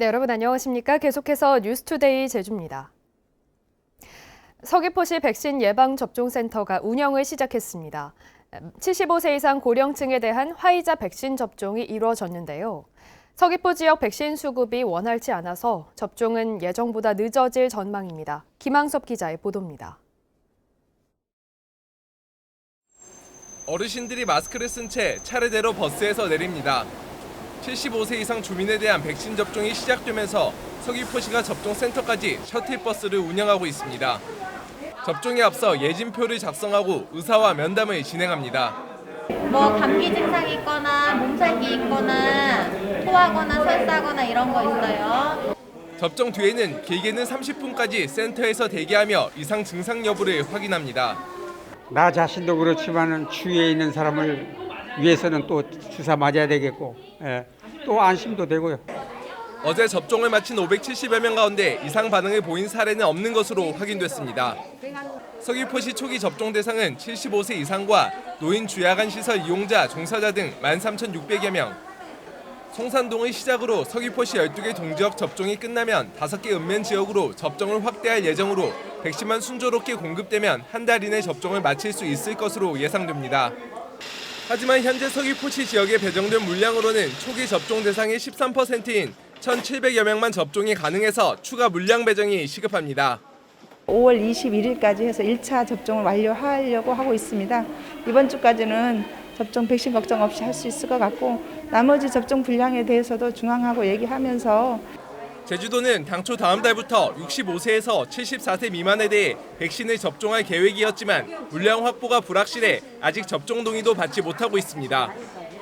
네, 여러분 안녕하십니까? 계속해서 뉴스투데이 제주입니다. 서귀포시 백신 예방접종센터가 운영을 시작했습니다. 75세 이상 고령층에 대한 화이자 백신 접종이 이루어졌는데요. 서귀포 지역 백신 수급이 원활치 않아서 접종은 예정보다 늦어질 전망입니다. 김항섭 기자의 보도입니다. 어르신들이 마스크를 쓴 채 차례대로 버스에서 내립니다. 75세 이상 주민에 대한 백신 접종이 시작되면서 서귀포시가 접종센터까지 셔틀버스를 운영하고 있습니다. 접종에 앞서 예진표를 작성하고 의사와 면담을 진행합니다. 감기 증상이 있거나 몸살기 있거나 토하거나 설사하거나 이런 거 있어요. 접종 뒤에는 길게는 30분까지 센터에서 대기하며 이상 증상 여부를 확인합니다. 나 자신도 그렇지만은 주위에 있는 사람을 위해서는 또 주사 맞아야 되겠고, 또 안심도 되고요. 어제 접종을 마친 570여 명 가운데 이상 반응을 보인 사례는 없는 것으로 확인됐습니다. 서귀포시 초기 접종 대상은 75세 이상과 노인 주야간 시설 이용자, 종사자 등 13,600여 명. 송산동을 시작으로 서귀포시 12개 동지역 접종이 끝나면 5개 읍면 지역으로 접종을 확대할 예정으로 백신만 순조롭게 공급되면 한 달 이내 접종을 마칠 수 있을 것으로 예상됩니다. 하지만 현재 서귀포시 지역에 배정된 물량으로는 초기 접종 대상의 13%인 1,700여 명만 접종이 가능해서 추가 물량 배정이 시급합니다. 5월 21일까지 해서 1차 접종을 완료하려고 하고 있습니다. 이번 주까지는 접종 백신 걱정 없이 할 수 있을 것 같고 나머지 접종 분량에 대해서도 중앙하고 얘기하면서 제주도는 당초 다음 달부터 65세에서 74세 미만에 대해 백신을 접종할 계획이었지만 물량 확보가 불확실해 아직 접종 동의도 받지 못하고 있습니다.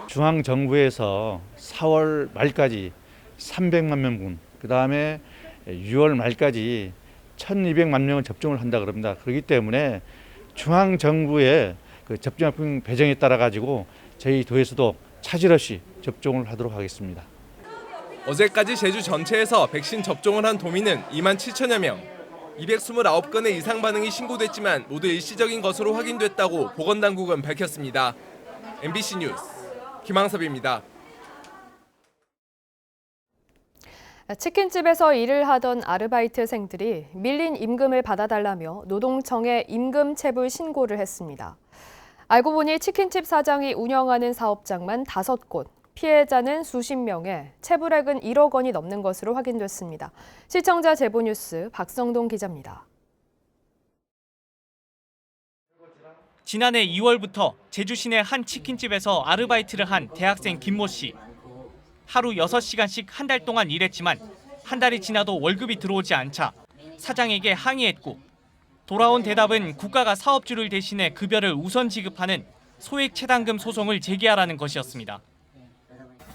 중앙정부에서 4월 말까지 300만 명분, 그다음에 6월 말까지 1,200만 명을 접종을 한다 그럽니다. 그렇기 때문에 중앙정부의 접종약품 배정에 따라 가지고 저희 도에서도 차질 없이 접종을 하도록 하겠습니다. 어제까지 제주 전체에서 백신 접종을 한 도민은 2만 7천여 명. 229건의 이상 반응이 신고됐지만 모두 일시적인 것으로 확인됐다고 보건당국은 밝혔습니다. MBC 뉴스 김항섭입니다. 치킨집에서 일을 하던 아르바이트생들이 밀린 임금을 받아달라며 노동청에 임금체불 신고를 했습니다. 알고 보니 치킨집 사장이 운영하는 사업장만 5곳, 피해자는 수십 명에 체불액은 1억 원이 넘는 것으로 확인됐습니다. 시청자 제보 뉴스 박성동 기자입니다. 지난해 2월부터 제주 시내 한 치킨집에서 아르바이트를 한 대학생 김모 씨. 하루 6시간씩 한 달 동안 일했지만 한 달이 지나도 월급이 들어오지 않자 사장에게 항의했고 돌아온 대답은 국가가 사업주를 대신해 급여를 우선 지급하는 소액체당금 소송을 제기하라는 것이었습니다.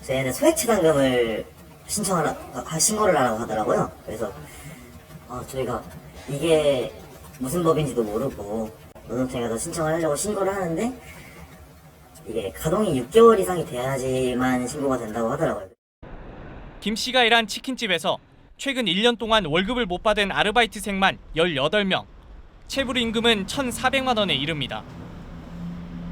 저희는 소액체당금을 신고를 하라고 하더라고요. 그래서 저희가 이게 무슨 법인지도 모르고 노동청에 가서 신청을 하려고 신고를 하는데 이게 가동이 6개월 이상이 돼야지만 신고가 된다고 하더라고요. 김 씨가 일한 치킨집에서 최근 1년 동안 월급을 못 받은 아르바이트생만 18명, 체불 임금은 1,400만 원에 이릅니다.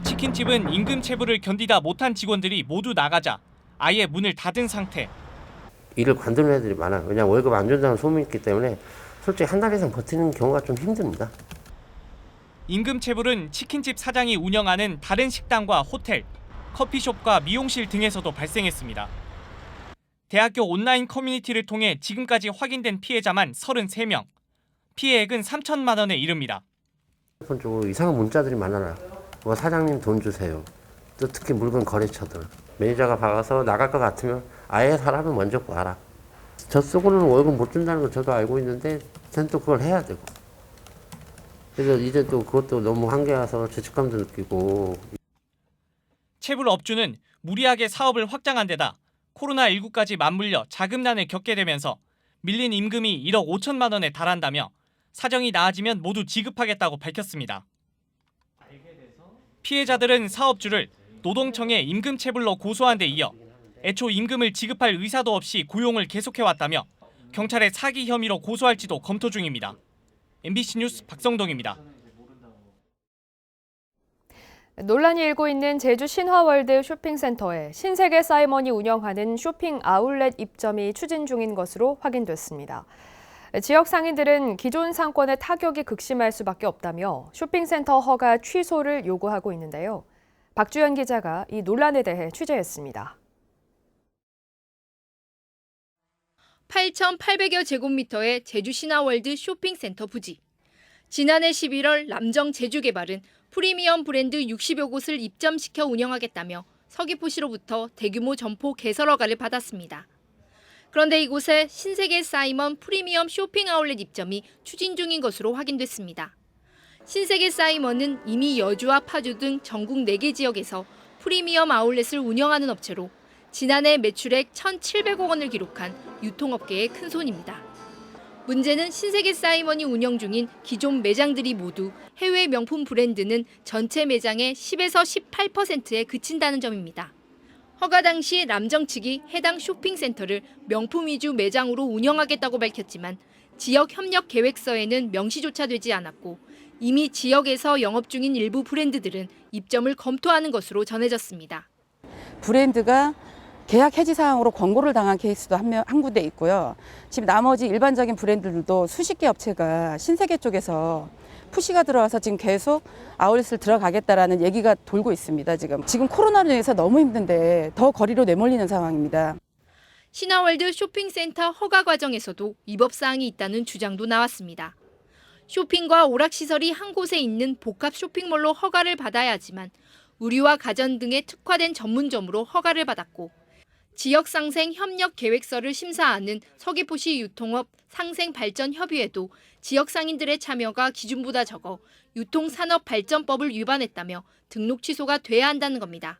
치킨집은 임금 체불을 견디다 못한 직원들이 모두 나가자 아예 문을 닫은 상태. 일을 관두는 애들이 많아요. 왜냐하면 월급 안 준다는 소문이 있기 때문에 솔직히 한 달 이상 버티는 경우가 좀 힘듭니다. 임금 체불은 치킨집 사장이 운영하는 다른 식당과 호텔, 커피숍과 미용실 등에서도 발생했습니다. 대학교 온라인 커뮤니티를 통해 지금까지 확인된 피해자만 33명, 피해액은 3천만 원에 이릅니다. 핸드폰 쪽으로 이상한 문자들이 많아요. 사장님 돈 주세요. 또 특히 물건 거래처들. 매니저가 박아서 나갈 것 같으면 아예 사람을 먼저 구하라. 저 쓰고는 월급 못 준다는 걸 저도 알고 있는데 전 또 그걸 해야 되고. 그래서 이제 또 그것도 너무 한계 와서 죄책감도 느끼고. 체불 업주는 무리하게 사업을 확장한 데다 코로나19까지 맞물려 자금난을 겪게 되면서 밀린 임금이 1억 5천만 원에 달한다며 사정이 나아지면 모두 지급하겠다고 밝혔습니다. 피해자들은 사업주를 노동청에 임금 체불로 고소한 데 이어 애초 임금을 지급할 의사도 없이 고용을 계속해왔다며 경찰에 사기 혐의로 고소할지도 검토 중입니다. MBC 뉴스 박성동입니다. 논란이 일고 있는 제주 신화월드 쇼핑센터에 신세계 사이먼이 운영하는 쇼핑 아울렛 입점이 추진 중인 것으로 확인됐습니다. 지역 상인들은 기존 상권의 타격이 극심할 수밖에 없다며 쇼핑센터 허가 취소를 요구하고 있는데요. 박주연 기자가 이 논란에 대해 취재했습니다. 8,800여 제곱미터의 제주 신화월드 쇼핑센터 부지. 지난해 11월 남정 제주개발은 프리미엄 브랜드 60여 곳을 입점시켜 운영하겠다며 서귀포시로부터 대규모 점포 개설 허가를 받았습니다. 그런데 이곳에 신세계 사이먼 프리미엄 쇼핑 아울렛 입점이 추진 중인 것으로 확인됐습니다. 신세계 사이먼은 이미 여주와 파주 등 전국 4개 지역에서 프리미엄 아울렛을 운영하는 업체로 지난해 매출액 1,700억 원을 기록한 유통업계의 큰 손입니다. 문제는 신세계 사이먼이 운영 중인 기존 매장들이 모두 해외 명품 브랜드는 전체 매장의 10에서 18%에 그친다는 점입니다. 허가 당시 남정 측이 해당 쇼핑센터를 명품 위주 매장으로 운영하겠다고 밝혔지만 지역 협력 계획서에는 명시조차 되지 않았고 이미 지역에서 영업 중인 일부 브랜드들은 입점을 검토하는 것으로 전해졌습니다. 브랜드가 계약 해지 사항으로 권고를 당한 케이스도 한 군데 있고요. 지금 나머지 일반적인 브랜드들도 수십 개 업체가 신세계 쪽에서 푸시가 들어와서 지금 계속 아울렛을 들어가겠다라는 얘기가 돌고 있습니다. 지금 코로나로 인해서 너무 힘든데 더 거리로 내몰리는 상황입니다. 신화월드 쇼핑센터 허가 과정에서도 위법사항이 있다는 주장도 나왔습니다. 쇼핑과 오락시설이 한 곳에 있는 복합 쇼핑몰로 허가를 받아야 하지만 의류와 가전 등에 특화된 전문점으로 허가를 받았고 지역상생 협력 계획서를 심사하는 서귀포시 유통업 상생발전협의회도 지역 상인들의 참여가 기준보다 적어 유통산업발전법을 위반했다며 등록 취소가 돼야 한다는 겁니다.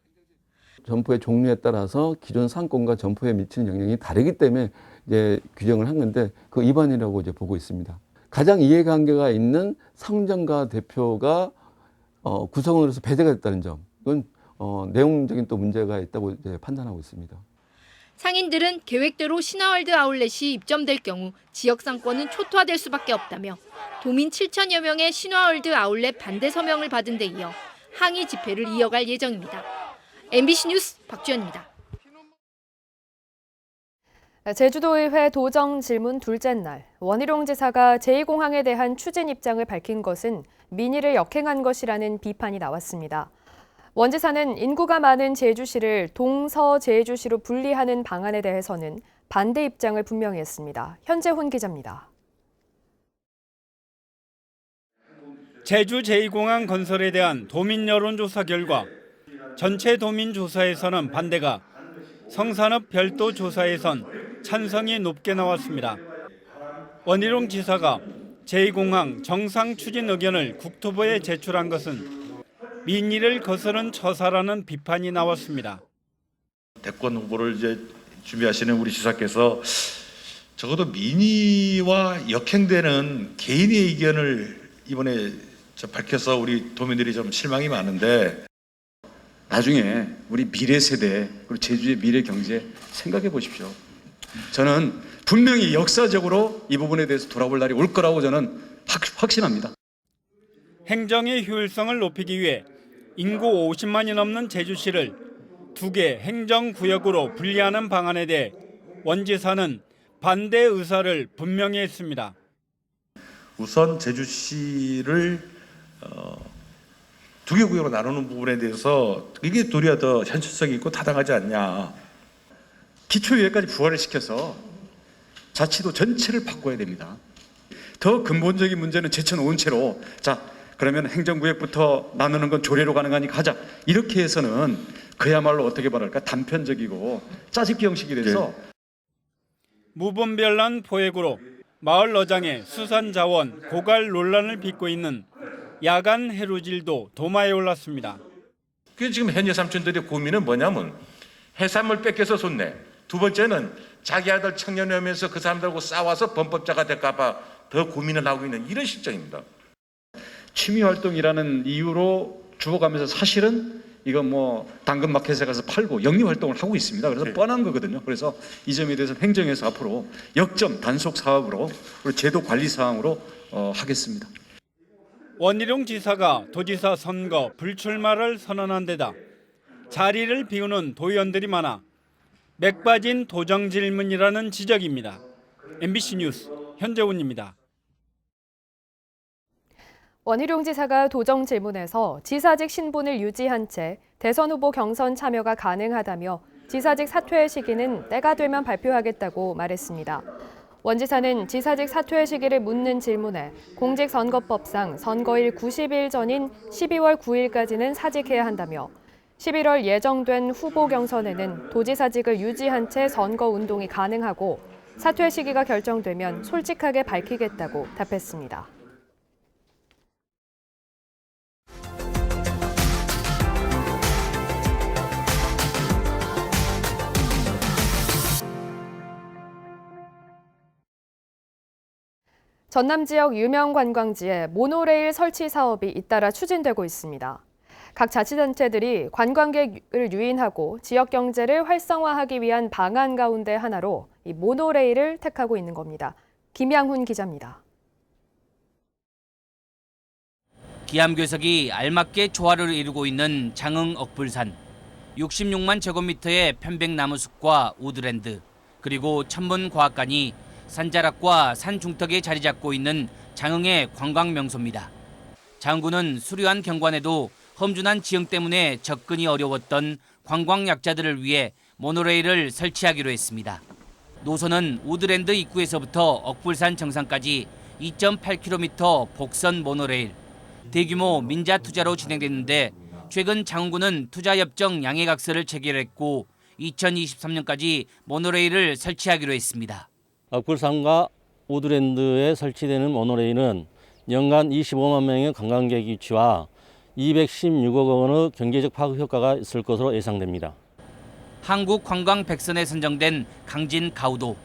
점포의 종류에 따라서 기존 상권과 점포에 미치는 영향이 다르기 때문에 이제 규정을 한 건데 그 위반이라고 이제 보고 있습니다. 가장 이해관계가 있는 상점가 대표가 구성원으로서 배제가 됐다는 점, 이건 내용적인 또 문제가 있다고 이제 판단하고 있습니다. 상인들은 계획대로 신화월드 아울렛이 입점될 경우 지역 상권은 초토화될 수밖에 없다며 도민 7천여 명의 신화월드 아울렛 반대 서명을 받은 데 이어 항의 집회를 이어갈 예정입니다. MBC 뉴스 박주연입니다. 제주도의회 도정 질문 둘째 날, 원희룡 지사가 제2공항에 대한 추진 입장을 밝힌 것은 민의를 역행한 것이라는 비판이 나왔습니다. 원 지사는 인구가 많은 제주시를 동서제주시로 분리하는 방안에 대해서는 반대 입장을 분명히 했습니다. 현재훈 기자입니다. 제주 제2공항 건설에 대한 도민 여론조사 결과 전체 도민 조사에서는 반대가, 성산읍 별도 조사에선 찬성이 높게 나왔습니다. 원희룡 지사가 제2공항 정상 추진 의견을 국토부에 제출한 것은 민의를 거스른 처사라는 비판이 나왔습니다. 대권 후보를 이제 준비하시는 우리 지사께서 적어도 민의와 역행되는 개인의 의견을 이번에 밝혀서 우리 도민들이 좀 실망이 많은데 나중에 우리 미래 세대 그리고 제주의 미래 경제 생각해 보십시오. 저는 분명히 역사적으로 이 부분에 대해서 돌아볼 날이 올 거라고 저는 확신합니다. 행정의 효율성을 높이기 위해 인구 50만이 넘는 제주시를 2개 행정구역으로 분리하는 방안에 대해 원 지사는 반대 의사를 분명히 했습니다. 우선 제주시를 2개 구역으로 나누는 부분에 대해서 이게 도리어 더 현실성이 있고 타당하지 않냐. 기초의회까지 부활을 시켜서 자치도 전체를 바꿔야 됩니다. 더 근본적인 문제는 제쳐놓은 채로 그러면 행정구역부터 나누는 건 조례로 가능하니까 하자. 이렇게 해서는 그야말로 어떻게 말할까 단편적이고 짜집기 형식이 돼서 무분별한 포획으로 마을 어장의 수산자원 고갈 논란을 빚고 있는 야간 해루질도 도마에 올랐습니다. 지금 현재 삼촌들의 고민은 뭐냐면 해산물 뺏겨서 손내. 두 번째는 자기 아들 청년회하면서 그 사람들하고 싸워서 범법자가 될까 봐 더 고민을 하고 있는 이런 실정입니다. 취미활동이라는 이유로 주워가면서 사실은 이건 당근마켓에 가서 팔고 영리활동을 하고 있습니다. 그래서 뻔한 거거든요. 그래서 이 점에 대해서 행정에서 앞으로 역점 단속 사업으로 제도 관리 사항으로 하겠습니다. 원희룡 지사가 도지사 선거 불출마를 선언한 데다 자리를 비우는 도의원들이 많아 맥 빠진 도정 질문이라는 지적입니다. MBC 뉴스 현재훈입니다. 원희룡 지사가 도정 질문에서 지사직 신분을 유지한 채 대선 후보 경선 참여가 가능하다며 지사직 사퇴의 시기는 때가 되면 발표하겠다고 말했습니다. 원 지사는 지사직 사퇴의 시기를 묻는 질문에 공직선거법상 선거일 90일 전인 12월 9일까지는 사직해야 한다며 11월 예정된 후보 경선에는 도지사직을 유지한 채 선거운동이 가능하고 사퇴 시기가 결정되면 솔직하게 밝히겠다고 답했습니다. 전남 지역 유명 관광지에 모노레일 설치 사업이 잇따라 추진되고 있습니다. 각 자치단체들이 관광객을 유인하고 지역 경제를 활성화하기 위한 방안 가운데 하나로 이 모노레일을 택하고 있는 겁니다. 김양훈 기자입니다. 기암괴석이 알맞게 조화를 이루고 있는 장흥 억불산. 66만 제곱미터의 편백나무숲과 우드랜드, 그리고 천문과학관이 산자락과 산 중턱에 자리 잡고 있는 장흥의 관광 명소입니다. 장군은 수려한 경관에도 험준한 지형 때문에 접근이 어려웠던 관광 약자들을 위해 모노레일을 설치하기로 했습니다. 노선은 우드랜드 입구에서부터 억불산 정상까지 2.8km 복선 모노레일. 대규모 민자 투자로 진행됐는데 최근 장군은 투자협정 양해각서를 체결했고 2023년까지 모노레일을 설치하기로 했습니다. 억불산과 우드랜드에 설치되는 모노레일은 연간 25만 명의 관광객 유치와 216억 원의 경제적 파급 효과가 있을 것으로 예상됩니다. 한국 관광 100선에 선정된 강진 가우도,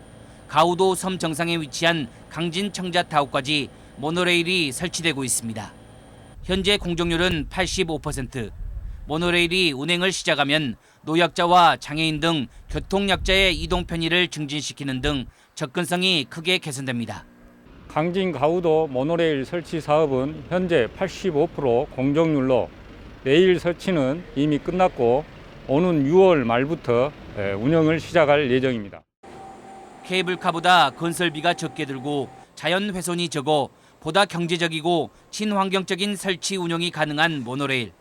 가우도 섬 정상에 위치한 강진 청자타워까지 모노레일이 설치되고 있습니다. 현재 공정률은 85%. 모노레일이 운행을 시작하면 노약자와 장애인 등 교통약자의 이동 편의를 증진시키는 등 접근성이 크게 개선됩니다. 강진 가우도 모노레일 설치 사업은 현재 85% 공정률로 레일 설치는 이미 끝났고 오는 6월 말부터 운영을 시작할 예정입니다. 케이블카보다 건설비가 적게 들고 자연 훼손이 적어 보다 경제적이고 친환경적인 설치 운영이 가능한 모노레일.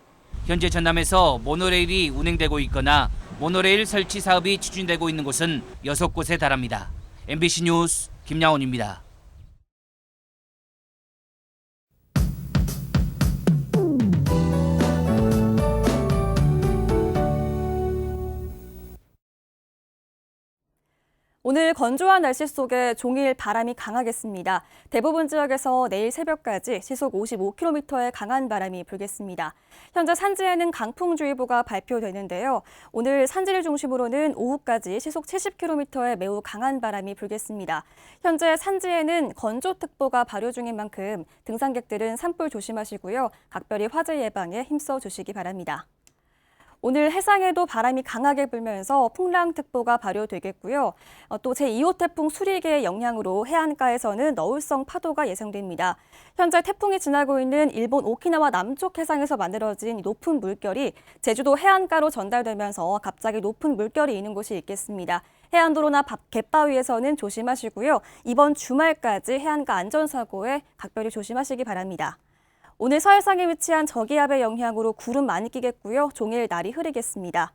현재 전남에서 모노레일이 운행되고 있거나 모노레일 설치 사업이 추진되고 있는 곳은 6곳에 달합니다. MBC 뉴스 김양훈입니다. 오늘 건조한 날씨 속에 종일 바람이 강하겠습니다. 대부분 지역에서 내일 새벽까지 시속 55km의 강한 바람이 불겠습니다. 현재 산지에는 강풍주의보가 발표되는데요. 오늘 산지를 중심으로는 오후까지 시속 70km의 매우 강한 바람이 불겠습니다. 현재 산지에는 건조특보가 발효 중인 만큼 등산객들은 산불 조심하시고요. 각별히 화재 예방에 힘써 주시기 바랍니다. 오늘 해상에도 바람이 강하게 불면서 풍랑특보가 발효되겠고요. 또 제2호 태풍 수리개의 영향으로 해안가에서는 너울성 파도가 예상됩니다. 현재 태풍이 지나고 있는 일본 오키나와 남쪽 해상에서 만들어진 높은 물결이 제주도 해안가로 전달되면서 갑자기 높은 물결이 있는 곳이 있겠습니다. 해안도로나 갯바위에서는 조심하시고요. 이번 주말까지 해안가 안전사고에 각별히 조심하시기 바랍니다. 오늘 서해상에 위치한 저기압의 영향으로 구름 많이 끼겠고요. 종일 날이 흐리겠습니다.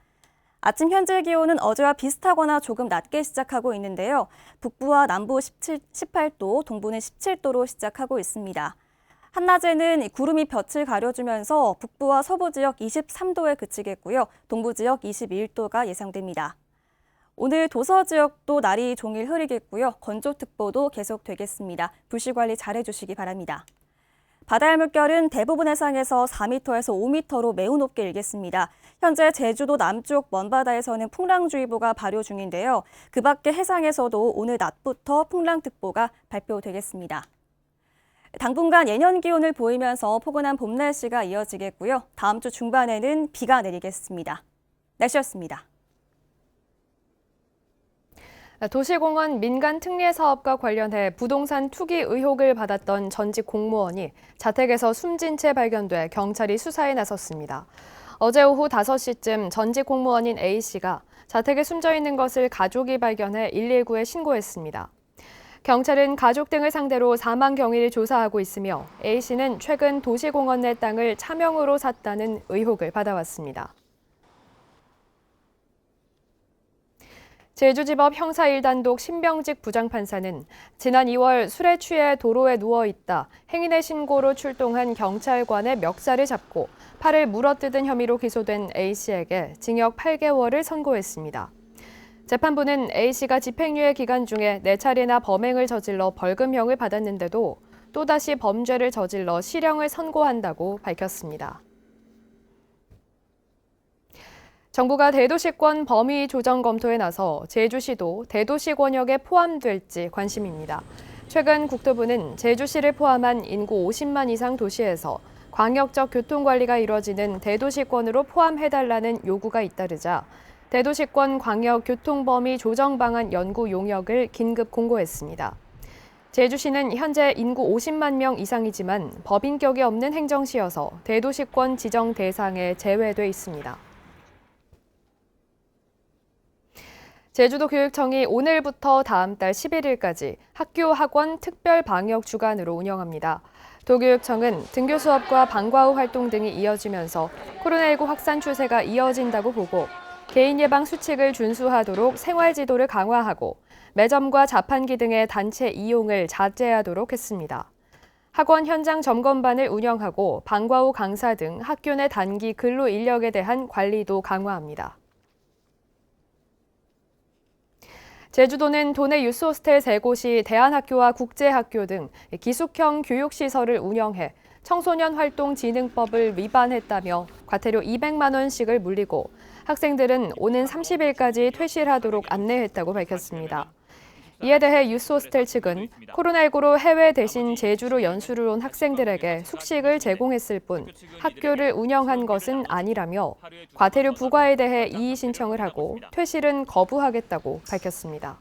아침 현재 기온은 어제와 비슷하거나 조금 낮게 시작하고 있는데요. 북부와 남부 18도, 동부는 17도로 시작하고 있습니다. 한낮에는 구름이 볕을 가려주면서 북부와 서부 지역 23도에 그치겠고요. 동부 지역 21도가 예상됩니다. 오늘 도서 지역도 날이 종일 흐리겠고요. 건조특보도 계속되겠습니다. 불씨 관리 잘해주시기 바랍니다. 바다의 물결은 대부분 해상에서 4m에서 5m로 매우 높게 일겠습니다. 현재 제주도 남쪽 먼바다에서는 풍랑주의보가 발효 중인데요. 그 밖에 해상에서도 오늘 낮부터 풍랑특보가 발표되겠습니다. 당분간 예년 기온을 보이면서 포근한 봄 날씨가 이어지겠고요. 다음 주 중반에는 비가 내리겠습니다. 날씨였습니다. 도시공원 민간 특례 사업과 관련해 부동산 투기 의혹을 받았던 전직 공무원이 자택에서 숨진 채 발견돼 경찰이 수사에 나섰습니다. 어제 오후 5시쯤 전직 공무원인 A씨가 자택에 숨져 있는 것을 가족이 발견해 119에 신고했습니다. 경찰은 가족 등을 상대로 사망 경위를 조사하고 있으며 A씨는 최근 도시공원 내 땅을 차명으로 샀다는 의혹을 받아왔습니다. 제주지법 형사 1단독 신병직 부장판사는 지난 2월 술에 취해 도로에 누워있다 행인의 신고로 출동한 경찰관의 멱살을 잡고 팔을 물어뜯은 혐의로 기소된 A씨에게 징역 8개월을 선고했습니다. 재판부는 A씨가 집행유예 기간 중에 4차례나 범행을 저질러 벌금형을 받았는데도 또다시 범죄를 저질러 실형을 선고한다고 밝혔습니다. 정부가 대도시권 범위 조정 검토에 나서 제주시도 대도시 권역에 포함될지 관심입니다. 최근 국토부는 제주시를 포함한 인구 50만 이상 도시에서 광역적 교통관리가 이뤄지는 대도시권으로 포함해달라는 요구가 잇따르자 대도시권 광역 교통범위 조정 방안 연구 용역을 긴급 공고했습니다. 제주시는 현재 인구 50만 명 이상이지만 법인격이 없는 행정시여서 대도시권 지정 대상에 제외돼 있습니다. 제주도 교육청이 오늘부터 다음 달 11일까지 학교 학원 특별 방역 주간으로 운영합니다. 도교육청은 등교 수업과 방과 후 활동 등이 이어지면서 코로나19 확산 추세가 이어진다고 보고 개인 예방 수칙을 준수하도록 생활 지도를 강화하고 매점과 자판기 등의 단체 이용을 자제하도록 했습니다. 학원 현장 점검반을 운영하고 방과 후 강사 등 학교 내 단기 근로 인력에 대한 관리도 강화합니다. 제주도는 도내 유스호스텔 3곳이 대안학교와 국제학교 등 기숙형 교육시설을 운영해 청소년 활동진흥법을 위반했다며 과태료 200만 원씩을 물리고 학생들은 오는 30일까지 퇴실하도록 안내했다고 밝혔습니다. 이에 대해 유스호스텔 측은 코로나19로 해외 대신 제주로 연수를 온 학생들에게 숙식을 제공했을 뿐 학교를 운영한 것은 아니라며 과태료 부과에 대해 이의 신청을 하고 퇴실은 거부하겠다고 밝혔습니다.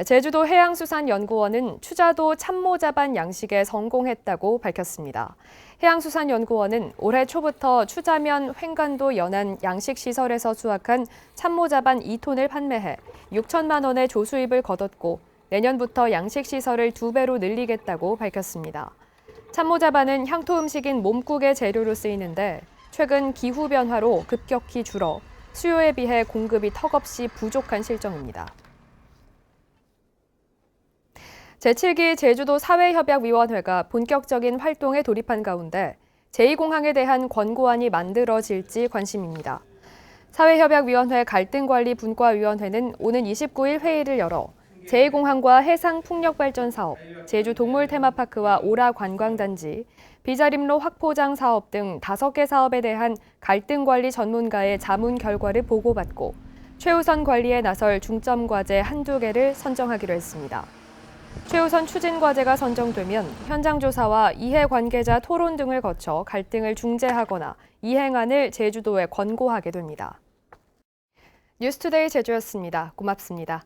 제주도 해양수산연구원은 추자도 참모자반 양식에 성공했다고 밝혔습니다. 해양수산연구원은 올해 초부터 추자면 횡간도 연안 양식시설에서 수확한 참모자반 2톤을 판매해 6천만 원의 조수입을 거뒀고 내년부터 양식시설을 2배로 늘리겠다고 밝혔습니다. 참모자반은 향토 음식인 몸국의 재료로 쓰이는데 최근 기후변화로 급격히 줄어 수요에 비해 공급이 턱없이 부족한 실정입니다. 제7기 제주도 사회협약위원회가 본격적인 활동에 돌입한 가운데 제2공항에 대한 권고안이 만들어질지 관심입니다. 사회협약위원회 갈등관리분과위원회는 오는 29일 회의를 열어 제2공항과 해상풍력발전사업, 제주동물테마파크와 오라관광단지, 비자림로 확포장 사업 등 5개 사업에 대한 갈등관리 전문가의 자문 결과를 보고받고 최우선 관리에 나설 중점과제 1~2개를 선정하기로 했습니다. 최우선 추진과제가 선정되면 현장 조사와 이해관계자 토론 등을 거쳐 갈등을 중재하거나 이행안을 제주도에 권고하게 됩니다. 뉴스투데이 제주였습니다. 고맙습니다.